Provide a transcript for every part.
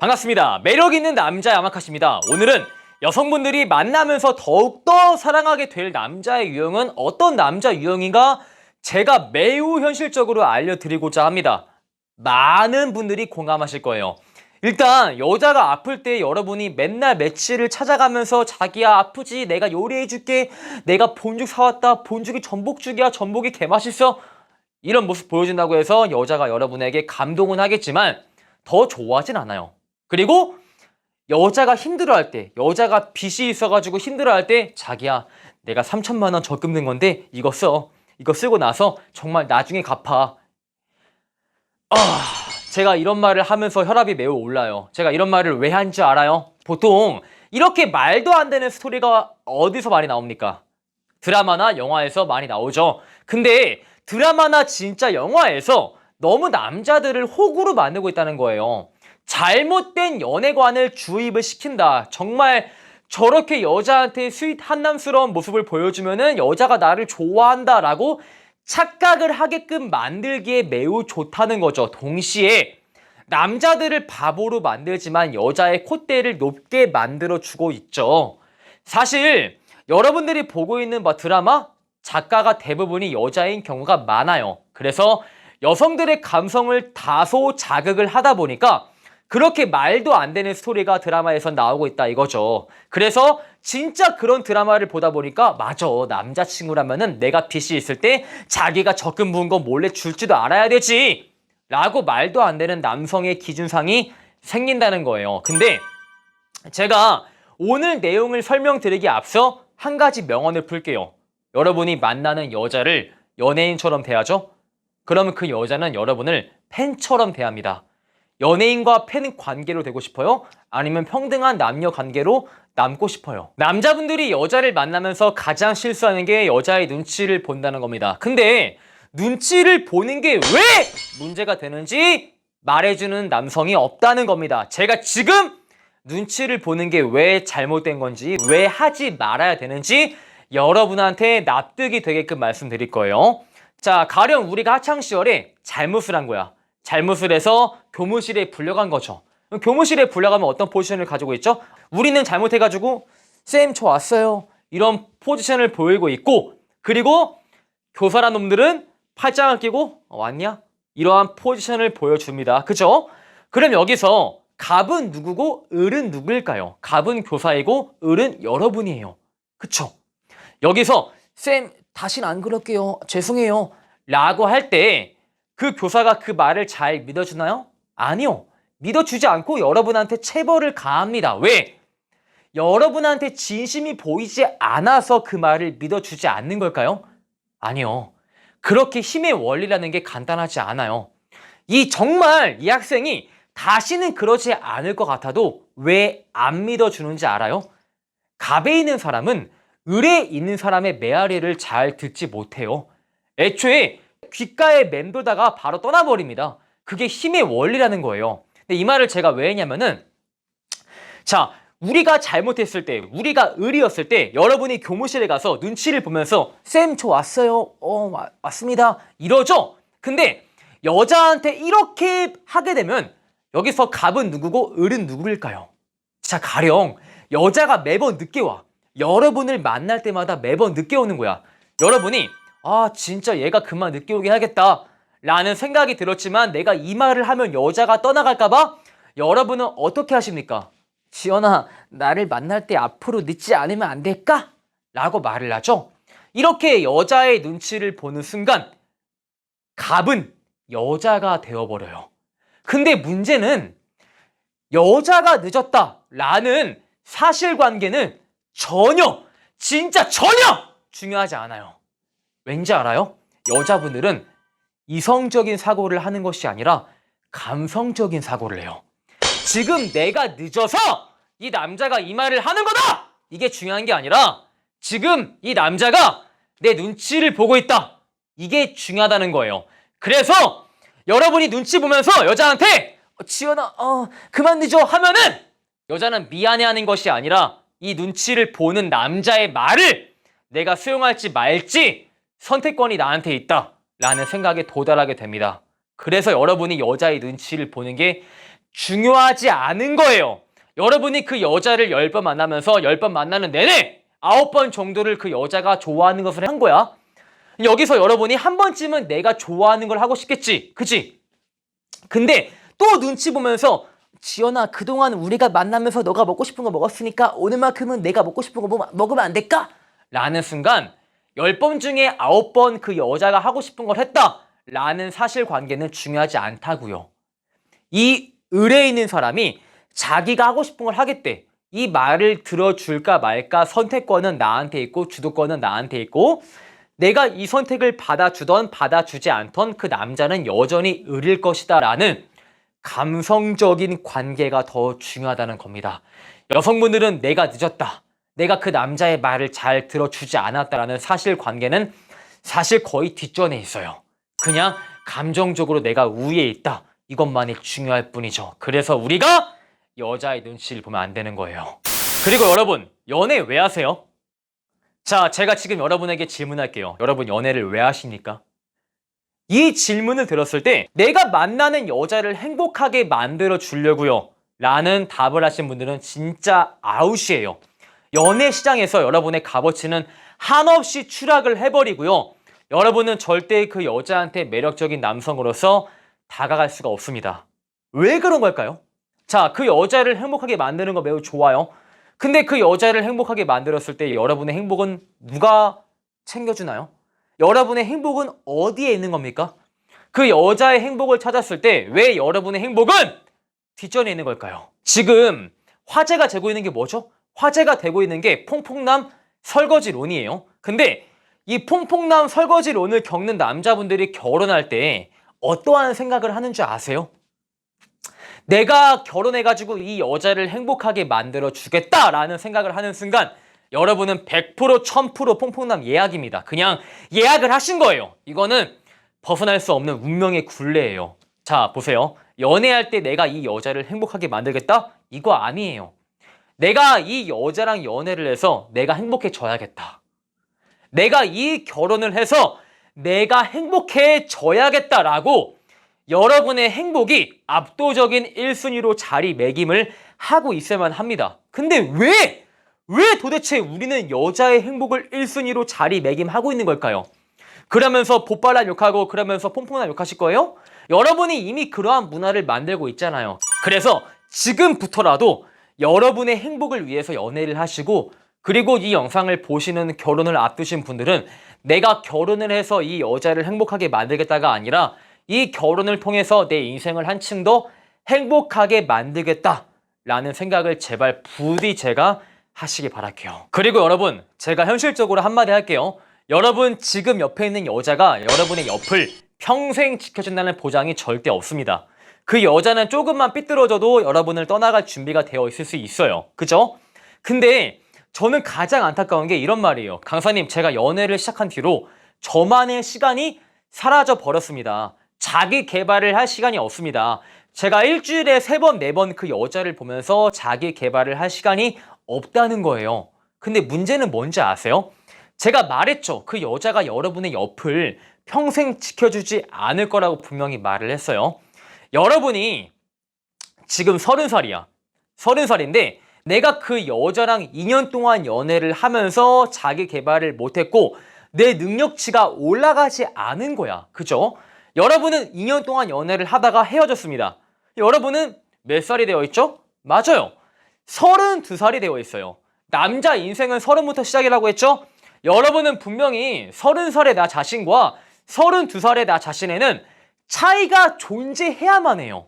반갑습니다. 매력있는 남자 야마카시입니다. 오늘은 여성분들이 만나면서 더욱더 사랑하게 될 남자의 유형은 어떤 남자 유형인가 제가 매우 현실적으로 알려드리고자 합니다. 많은 분들이 공감하실 거예요. 일단 여자가 아플 때 여러분이 맨날 며칠을 찾아가면서 자기야 아프지 내가 요리해줄게 내가 본죽 사왔다 본죽이 전복죽이야 전복이 개맛있어 이런 모습 보여준다고 해서 여자가 여러분에게 감동은 하겠지만 더 좋아하진 않아요. 그리고 여자가 힘들어할 때 여자가 빚이 있어가지고 힘들어할 때 자기야 내가 3천만 원 적금 든 건데 이거 써 이거 쓰고 나서 정말 나중에 갚아. 제가 이런 말을 하면서 혈압이 매우 올라요. 제가 이런 말을 왜 한지 알아요? 보통 이렇게 말도 안 되는 스토리가 어디서 많이 나옵니까? 드라마나 영화에서 많이 나오죠. 근데 드라마나 진짜 영화에서 너무 남자들을 호구로 만들고 있다는 거예요. 잘못된 연애관을 주입을 시킨다. 정말 저렇게 여자한테 스윗 한남스러운 모습을 보여주면은 여자가 나를 좋아한다라고 착각을 하게끔 만들기에 매우 좋다는 거죠. 동시에 남자들을 바보로 만들지만 여자의 콧대를 높게 만들어주고 있죠. 사실 여러분들이 보고 있는 드라마 작가가 대부분이 여자인 경우가 많아요. 그래서 여성들의 감성을 다소 자극을 하다 보니까 그렇게 말도 안 되는 스토리가 드라마에서 나오고 있다 이거죠. 그래서 진짜 그런 드라마를 보다 보니까 맞아 남자친구라면은 내가 빚이 있을 때 자기가 적금 부은 거 몰래 줄지도 알아야 되지 라고 말도 안 되는 남성의 기준상이 생긴다는 거예요. 근데 제가 오늘 내용을 설명드리기 앞서 한 가지 명언을 풀게요. 여러분이 만나는 여자를 연예인처럼 대하죠? 그러면 그 여자는 여러분을 팬처럼 대합니다. 연예인과 팬 관계로 되고 싶어요? 아니면 평등한 남녀 관계로 남고 싶어요? 남자분들이 여자를 만나면서 가장 실수하는 게 여자의 눈치를 본다는 겁니다. 근데 눈치를 보는 게 왜 문제가 되는지 말해주는 남성이 없다는 겁니다. 제가 지금 눈치를 보는 게 왜 잘못된 건지 왜 하지 말아야 되는지 여러분한테 납득이 되게끔 말씀드릴 거예요. 자, 가령 우리가 학창시절에 잘못을 한 거야. 잘못을 해서 교무실에 불려간 거죠. 교무실에 불려가면 어떤 포지션을 가지고 있죠? 우리는 잘못해가지고 쌤 저 왔어요 이런 포지션을 보이고 있고, 그리고 교사란 놈들은 팔짱을 끼고 왔냐? 이러한 포지션을 보여줍니다. 그죠? 그럼 여기서 갑은 누구고 을은 누구일까요? 갑은 교사이고 을은 여러분이에요. 그쵸? 여기서 쌤 다신 안 그럴게요 죄송해요 라고 할 때 그 교사가 그 말을 잘 믿어주나요? 아니요. 믿어주지 않고 여러분한테 체벌을 가합니다. 왜? 여러분한테 진심이 보이지 않아서 그 말을 믿어주지 않는 걸까요? 아니요. 그렇게 힘의 원리라는 게 간단하지 않아요. 정말 이 학생이 다시는 그러지 않을 것 같아도 왜 안 믿어주는지 알아요? 갑에 있는 사람은 을에 있는 사람의 메아리를 잘 듣지 못해요. 애초에 귓가에 맴돌다가 바로 떠나버립니다. 그게 힘의 원리라는 거예요. 근데 이 말을 제가 왜 했냐면은, 자, 우리가 잘못했을 때, 우리가 을이었을 때 여러분이 교무실에 가서 눈치를 보면서 쌤 저 왔어요 왔습니다 이러죠? 근데 여자한테 이렇게 하게 되면 여기서 갑은 누구고 을은 누구일까요? 자, 가령 여자가 매번 늦게 와. 여러분을 만날 때마다 매번 늦게 오는 거야. 여러분이 진짜 얘가 그만 늦게 오게 하겠다 라는 생각이 들었지만 내가 이 말을 하면 여자가 떠나갈까봐 여러분은 어떻게 하십니까? 지연아 나를 만날 때 앞으로 늦지 않으면 안 될까? 라고 말을 하죠. 이렇게 여자의 눈치를 보는 순간 갑은 여자가 되어버려요. 근데 문제는 여자가 늦었다 라는 사실관계는 진짜 전혀 중요하지 않아요. 왠지 알아요? 여자분들은 이성적인 사고를 하는 것이 아니라 감성적인 사고를 해요. 지금 내가 늦어서 이 남자가 이 말을 하는 거다! 이게 중요한 게 아니라 지금 이 남자가 내 눈치를 보고 있다. 이게 중요하다는 거예요. 그래서 여러분이 눈치 보면서 여자한테 지연아 그만 늦어 하면은 여자는 미안해하는 것이 아니라 이 눈치를 보는 남자의 말을 내가 수용할지 말지 선택권이 나한테 있다 라는 생각에 도달하게 됩니다. 그래서 여러분이 여자의 눈치를 보는 게 중요하지 않은 거예요. 여러분이 그 여자를 10번 만나면서 10번 만나는 내내 9번 정도를 그 여자가 좋아하는 것을 한 거야. 여기서 여러분이 한 번쯤은 내가 좋아하는 걸 하고 싶겠지. 그치? 근데 또 눈치 보면서 지연아, 그동안 우리가 만나면서 너가 먹고 싶은 거 먹었으니까 오늘만큼은 내가 먹고 싶은 거 먹으면 안 될까? 라는 순간 10번 중에 9번 그 여자가 하고 싶은 걸 했다 라는 사실관계는 중요하지 않다고요. 이 을에 있는 사람이 자기가 하고 싶은 걸 하겠대. 이 말을 들어줄까 말까 선택권은 나한테 있고 주도권은 나한테 있고, 내가 이 선택을 받아주던 받아주지 않던 그 남자는 여전히 을일 것이다 라는 감성적인 관계가 더 중요하다는 겁니다. 여성분들은 내가 늦었다, 내가 그 남자의 말을 잘 들어주지 않았다라는 사실관계는 사실 거의 뒷전에 있어요. 그냥 감정적으로 내가 우위에 있다, 이것만이 중요할 뿐이죠. 그래서 우리가 여자의 눈치를 보면 안 되는 거예요. 그리고 여러분, 연애 왜 하세요? 자, 제가 지금 여러분에게 질문할게요. 여러분, 연애를 왜 하십니까? 이 질문을 들었을 때 내가 만나는 여자를 행복하게 만들어 주려고요 라는 답을 하신 분들은 진짜 아웃이에요. 연애 시장에서 여러분의 값어치는 한없이 추락을 해버리고요, 여러분은 절대 그 여자한테 매력적인 남성으로서 다가갈 수가 없습니다. 왜 그런 걸까요? 자, 그 여자를 행복하게 만드는 거 매우 좋아요. 근데 그 여자를 행복하게 만들었을 때 여러분의 행복은 누가 챙겨주나요? 여러분의 행복은 어디에 있는 겁니까? 그 여자의 행복을 찾았을 때 왜 여러분의 행복은 뒷전에 있는 걸까요? 지금 화제가 되고 있는 게 뭐죠? 화제가 되고 있는 게 퐁퐁남 설거지론이에요. 근데 이 퐁퐁남 설거지론을 겪는 남자분들이 결혼할 때 어떠한 생각을 하는 줄 아세요? 내가 결혼해가지고 이 여자를 행복하게 만들어 주겠다라는 생각을 하는 순간 여러분은 100% 1000% 퐁퐁남 예약입니다. 그냥 예약을 하신 거예요. 이거는 벗어날 수 없는 운명의 굴레예요. 자, 보세요. 연애할 때 내가 이 여자를 행복하게 만들겠다? 이거 아니에요. 내가 이 여자랑 연애를 해서 내가 행복해져야겠다. 내가 이 결혼을 해서 내가 행복해져야겠다라고 여러분의 행복이 압도적인 1순위로 자리매김을 하고 있어야만 합니다. 근데 왜 도대체 우리는 여자의 행복을 1순위로 자리매김하고 있는 걸까요? 그러면서 보빨란 욕하고 그러면서 퐁퐁난 욕하실 거예요? 여러분이 이미 그러한 문화를 만들고 있잖아요. 그래서 지금부터라도 여러분의 행복을 위해서 연애를 하시고, 그리고 이 영상을 보시는 결혼을 앞두신 분들은 내가 결혼을 해서 이 여자를 행복하게 만들겠다가 아니라 이 결혼을 통해서 내 인생을 한층 더 행복하게 만들겠다라는 생각을 제발 부디 제가 하시기 바랄게요. 그리고 여러분, 제가 현실적으로 한마디 할게요. 여러분 지금 옆에 있는 여자가 여러분의 옆을 평생 지켜준다는 보장이 절대 없습니다. 그 여자는 조금만 삐뚤어져도 여러분을 떠나갈 준비가 되어 있을 수 있어요. 그죠? 근데 저는 가장 안타까운 게 이런 말이에요. 강사님, 제가 연애를 시작한 뒤로 저만의 시간이 사라져 버렸습니다. 자기 개발을 할 시간이 없습니다. 제가 일주일에 3번, 4번 그 여자를 보면서 자기 개발을 할 시간이 없다는 거예요. 근데 문제는 뭔지 아세요? 제가 말했죠. 그 여자가 여러분의 옆을 평생 지켜주지 않을 거라고 분명히 말을 했어요. 여러분이 지금 30살이야. 30살인데 내가 그 여자랑 2년 동안 연애를 하면서 자기 개발을 못했고 내 능력치가 올라가지 않은 거야. 그죠? 여러분은 2년 동안 연애를 하다가 헤어졌습니다. 여러분은 몇 살이 되어 있죠? 맞아요. 32살이 되어 있어요. 남자 인생은 30부터 시작이라고 했죠? 여러분은 분명히 30살의 나 자신과 32살의 나 자신에는 차이가 존재해야만 해요.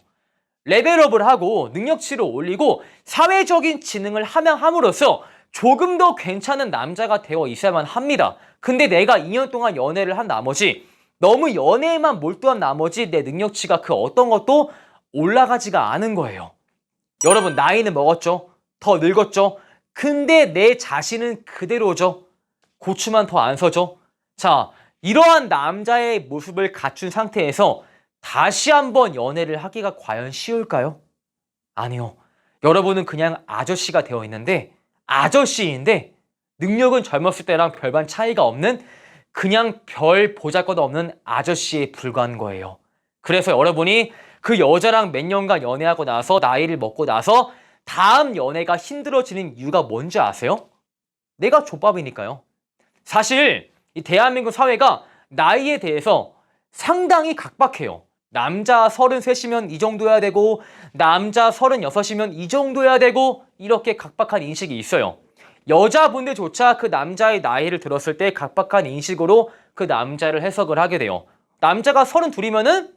레벨업을 하고 능력치를 올리고 사회적인 지능을 함으로써 조금 더 괜찮은 남자가 되어 있어야만 합니다. 근데 내가 2년 동안 연애를 한 나머지, 너무 연애에만 몰두한 나머지 내 능력치가 그 어떤 것도 올라가지가 않은 거예요. 여러분, 나이는 먹었죠? 더 늙었죠? 근데 내 자신은 그대로죠? 고추만 더 안 서죠? 자, 이러한 남자의 모습을 갖춘 상태에서 다시 한번 연애를 하기가 과연 쉬울까요? 아니요. 여러분은 그냥 아저씨가 되어 있는데, 아저씨인데 능력은 젊었을 때랑 별반 차이가 없는 그냥 별 보잘것 없는 아저씨에 불과한 거예요. 그래서 여러분이 그 여자랑 몇 년간 연애하고 나서 나이를 먹고 나서 다음 연애가 힘들어지는 이유가 뭔지 아세요? 내가 족밥이니까요. 사실 이 대한민국 사회가 나이에 대해서 상당히 각박해요. 남자 33이면 이 정도여야 되고 남자 36이면 이 정도여야 되고 이렇게 각박한 인식이 있어요. 여자분들조차 그 남자의 나이를 들었을 때 각박한 인식으로 그 남자를 해석을 하게 돼요. 남자가 32이면은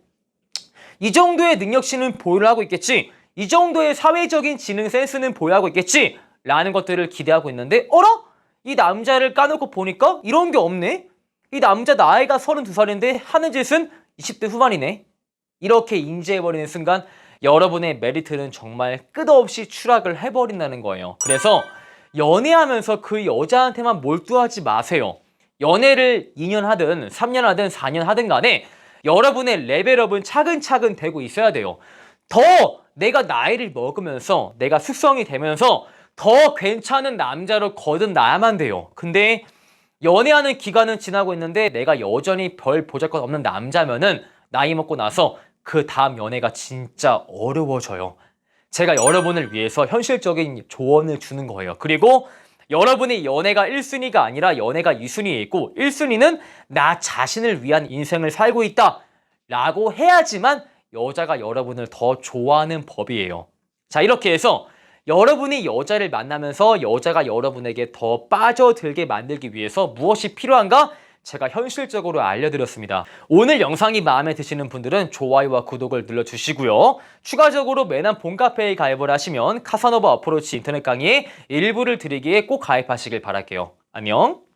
이 정도의 능력치는 보유를 하고 있겠지, 이 정도의 사회적인 지능 센스는 보유하고 있겠지 라는 것들을 기대하고 있는데 어라? 이 남자를 까놓고 보니까 이런 게 없네? 이 남자 나이가 32살인데 하는 짓은 20대 후반이네. 이렇게 인지해버리는 순간 여러분의 메리트는 정말 끝없이 추락을 해버린다는 거예요. 그래서 연애하면서 그 여자한테만 몰두하지 마세요. 연애를 2년 하든 3년 하든 4년 하든 간에 여러분의 레벨업은 차근차근 되고 있어야 돼요. 더 내가 나이를 먹으면서 내가 숙성이 되면서 더 괜찮은 남자로 거듭나야만 돼요. 근데 연애하는 기간은 지나고 있는데 내가 여전히 별 보잘것 없는 남자면은 나이 먹고 나서 그 다음 연애가 진짜 어려워져요. 제가 여러분을 위해서 현실적인 조언을 주는 거예요. 그리고 여러분의 연애가 1순위가 아니라 연애가 2순위에 있고 1순위는 나 자신을 위한 인생을 살고 있다 라고 해야지만 여자가 여러분을 더 좋아하는 법이에요. 자, 이렇게 해서 여러분이 여자를 만나면서 여자가 여러분에게 더 빠져들게 만들기 위해서 무엇이 필요한가? 제가 현실적으로 알려드렸습니다. 오늘 영상이 마음에 드시는 분들은 좋아요와 구독을 눌러주시고요. 추가적으로 매난 봄카페에 가입을 하시면 카사노바 어프로치 인터넷 강의의 일부를 드리기에 꼭 가입하시길 바랄게요. 안녕.